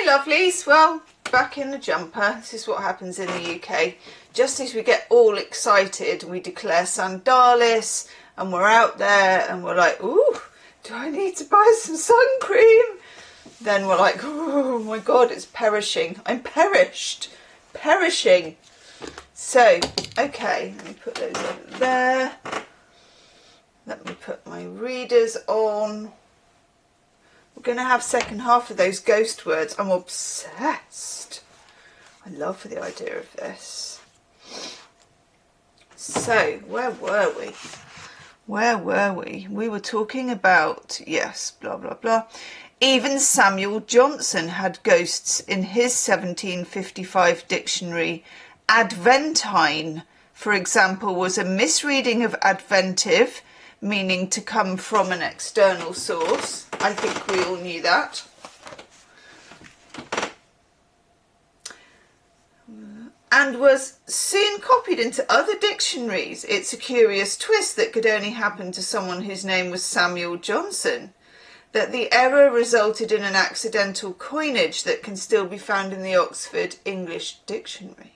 lovelies, well, back in the jumper. This is what happens in the UK. Just as we get all excited, we declare Sandalis and we're out there and we're like, ooh, do I need to buy some sun cream? Then we're like, oh my God, it's perishing. I'm perishing. So, okay, let me put those over there. Let me put my readers on. We're going to have second half of those ghost words. I'm obsessed. I love the idea of this. So, where were we? We were talking about, yes, blah, blah, blah. Even Samuel Johnson had ghosts in his 1755 dictionary. Adventine, for example, was a misreading of adventive, meaning to come from an external source. I think we all knew that. And was soon copied into other dictionaries. It's a curious twist that could only happen to someone whose name was Samuel Johnson, that the error resulted in an accidental coinage that can still be found in the Oxford English Dictionary.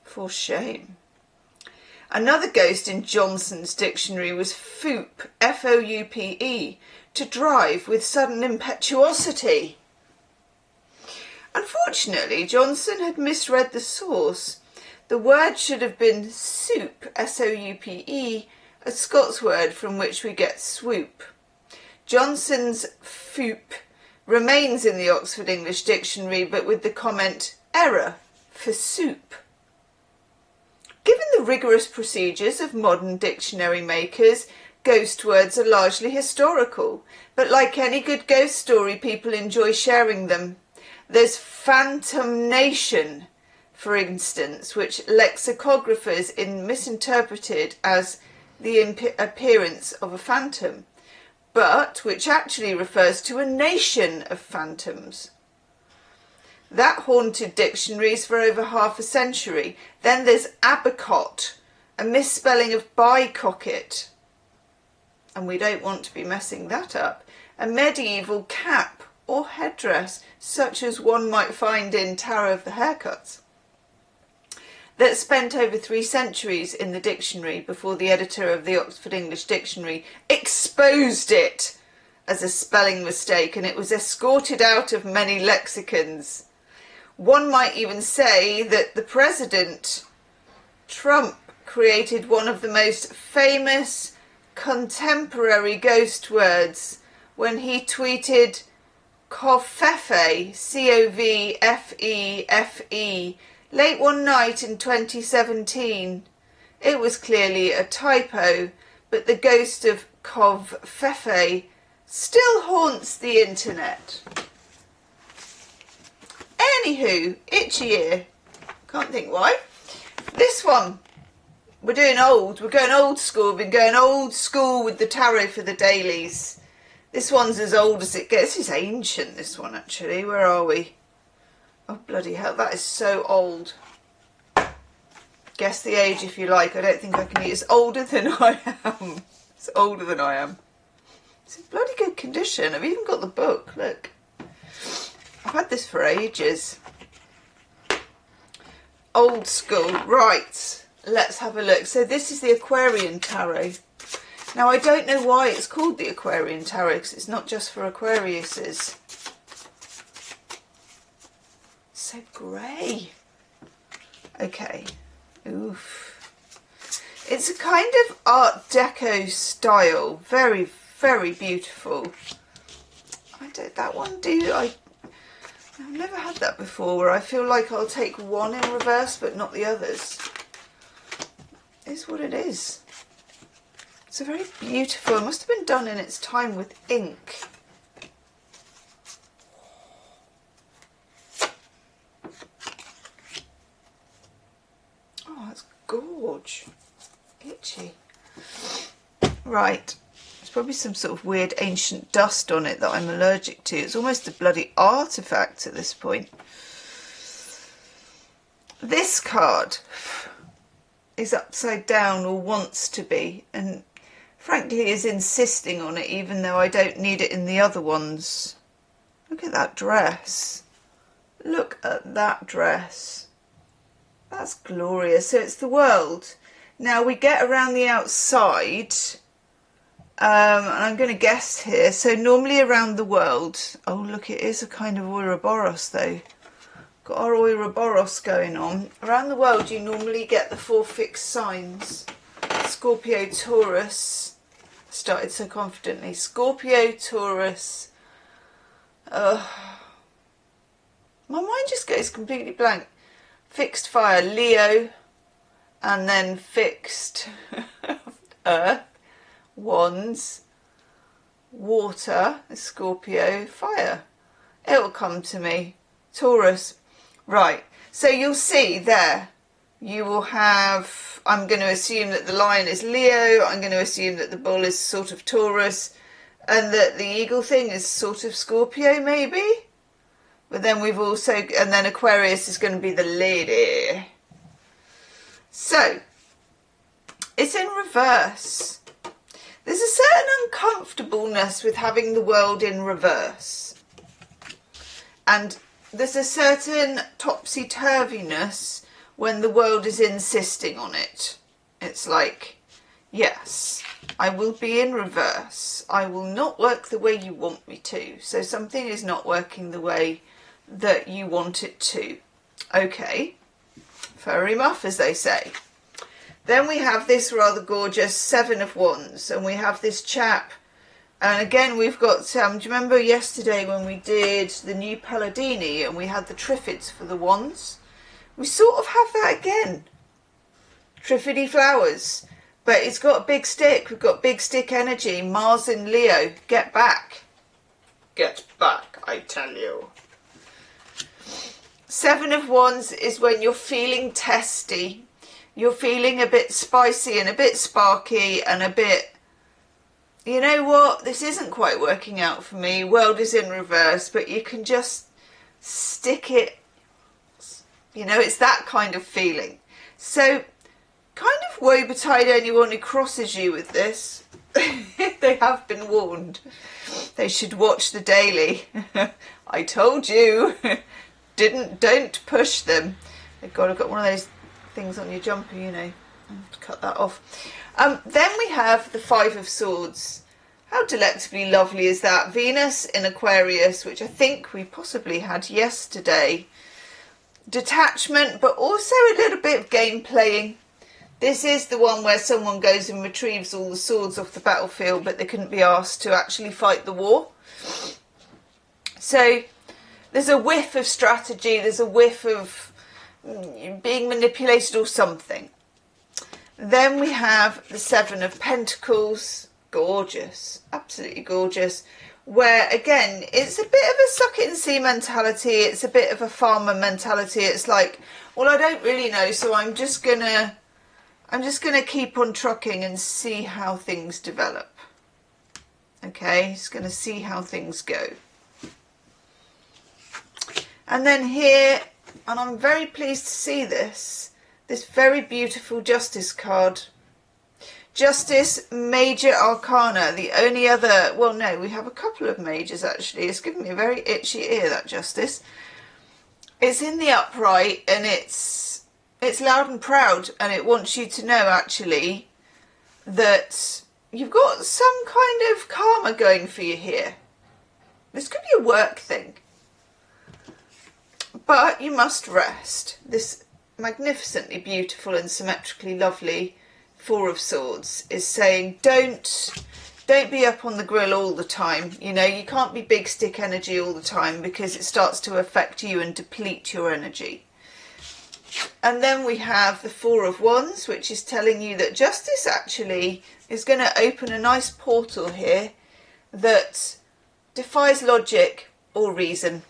For shame. Another ghost in Johnson's dictionary was foupe, F-O-U-P-E, to drive with sudden impetuosity. Unfortunately, Johnson had misread the source. The word should have been soup, S-O-U-P-E, a Scots word from which we get swoop. Johnson's foupe remains in the Oxford English Dictionary, but with the comment error for soup. Given the rigorous procedures of modern dictionary makers, ghost words are largely historical, but like any good ghost story, people enjoy sharing them. There's phantomnation, for instance, which lexicographers misinterpreted as the appearance of a phantom, but which actually refers to a nation of phantoms. That haunted dictionaries for over half a century. Then there's abacot, a misspelling of bicocket, and we don't want to be messing that up. A medieval cap or headdress, such as one might find in Tower of the Haircuts, that spent over 3 centuries in the dictionary before the editor of the Oxford English Dictionary exposed it as a spelling mistake, and it was escorted out of many lexicons. One might even say that the President, Trump, created one of the most famous contemporary ghost words when he tweeted Covfefe, C-O-V-F-E-F-E, late one night in 2017. It was clearly a typo, but the ghost of Covfefe still haunts the internet. Anywho, itchy ear. Can't think why. This one. We're going old school. We've been going old school with the tarot for the dailies. This one's as old as it gets. This is ancient, this one, actually. Where are we? Oh, bloody hell, that is so old. Guess the age if you like. I don't think I can. It's older than I am. It's older than I am. It's in bloody good condition. I've even got the book, look. I've had this for ages. Old school. Right, let's have a look. So this is the Aquarian Tarot. Now, I don't know why it's called the Aquarian Tarot, because it's not just for Aquariuses. So grey. Okay. Oof. It's a kind of Art Deco style. Very, very beautiful. That one I've never had that before, where I feel like I'll take one in reverse but not the others. It's what it is. It's a very beautiful, it must have been done in its time with ink. Oh, that's gorge. Itchy. Right. Probably some sort of weird ancient dust on it that I'm allergic to. It's almost a bloody artifact at this point. This card is upside down, or wants to be, and frankly is insisting on it, even though I don't need it in the other ones. Look look at that dress. Look at that dress. That's glorious. So it's the world. Now we get around the outside, and I'm going to guess here. So normally around the world, oh look, it is a kind of Ouroboros though. Got our Ouroboros going on. Around the world you normally get the 4 fixed signs. Scorpio, Taurus. Started so confidently. Scorpio, Taurus. My mind just goes completely blank. Fixed fire, Leo. And then fixed earth, wands, water, Scorpio, fire. It will come to me. Taurus. Right. So you'll see there. You will have, I'm going to assume that the lion is Leo. I'm going to assume that the bull is sort of Taurus. And that the eagle thing is sort of Scorpio maybe. But then we've also, and then Aquarius is going to be the lady. So, it's in reverse. There's a certain uncomfortableness with having the world in reverse. And there's a certain topsy-turviness when the world is insisting on it. It's like, yes, I will be in reverse. I will not work the way you want me to. So something is not working the way that you want it to. Okay. Furry muff, as they say. Then we have this rather gorgeous 7 of Wands, and we have this chap, and again we've got, do you remember yesterday when we did the new Palladini and we had the triffids for the wands? We sort of have that again. Triffidy flowers, but it's got a big stick. We've got big stick energy. Mars in Leo, get back. Get back, I tell you. 7 of Wands is when you're feeling testy, you're feeling a bit spicy and a bit sparky and a bit, you know what, this isn't quite working out for me, world is in reverse, but you can just stick it, you know, it's that kind of feeling. So, kind of woe betide anyone who crosses you with this. They have been warned. They should watch the daily. I told you. Don't push them. They've got one of those things on your jumper, you know. I'll have to cut that off. Then we have the 5 of Swords. How delectably lovely is that? Venus in Aquarius, which I think we possibly had yesterday. Detachment, but also a little bit of game playing. This is the one where someone goes and retrieves all the swords off the battlefield, but they couldn't be asked to actually fight the war. So there's a whiff of strategy, there's a whiff of being manipulated or something. Then we have the 7 of Pentacles, gorgeous, absolutely gorgeous, where again, it's a bit of a suck it and see mentality, it's a bit of a farmer mentality. It's like, well, I don't really know, so I'm just gonna keep on trucking and see how things develop. Okay, just gonna see how things go. And then here, and I'm very pleased to see this very beautiful Justice card. Justice, Major Arcana, the only other, well no, we have a couple of majors actually. It's giving me a very itchy ear, that Justice. It's in the upright and it's loud and proud, and it wants you to know actually that you've got some kind of karma going for you here. This could be a work thing. But you must rest. This magnificently beautiful and symmetrically lovely 4 of Swords is saying don't be up on the grill all the time. You know, you can't be big stick energy all the time because it starts to affect you and deplete your energy. And then we have the 4 of Wands, which is telling you that Justice actually is going to open a nice portal here that defies logic or reason.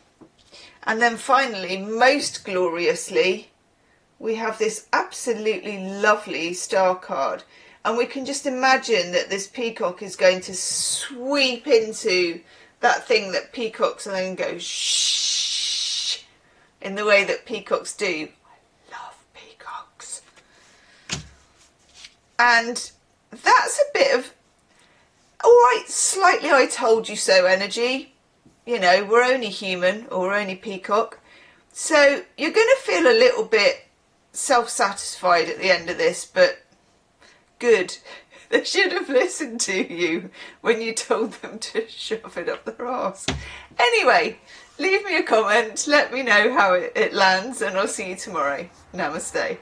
And then finally, most gloriously, we have this absolutely lovely star card. And we can just imagine that this peacock is going to sweep into that thing that peacocks and then go shh in the way that peacocks do. I love peacocks. And that's a bit of, all right, slightly I told you so energy. you know, we're only human, or we're only peacock. So you're going to feel a little bit self-satisfied at the end of this, but good. They should have listened to you when you told them to shove it up their arse. Anyway, leave me a comment, let me know how it lands, and I'll see you tomorrow. Namaste.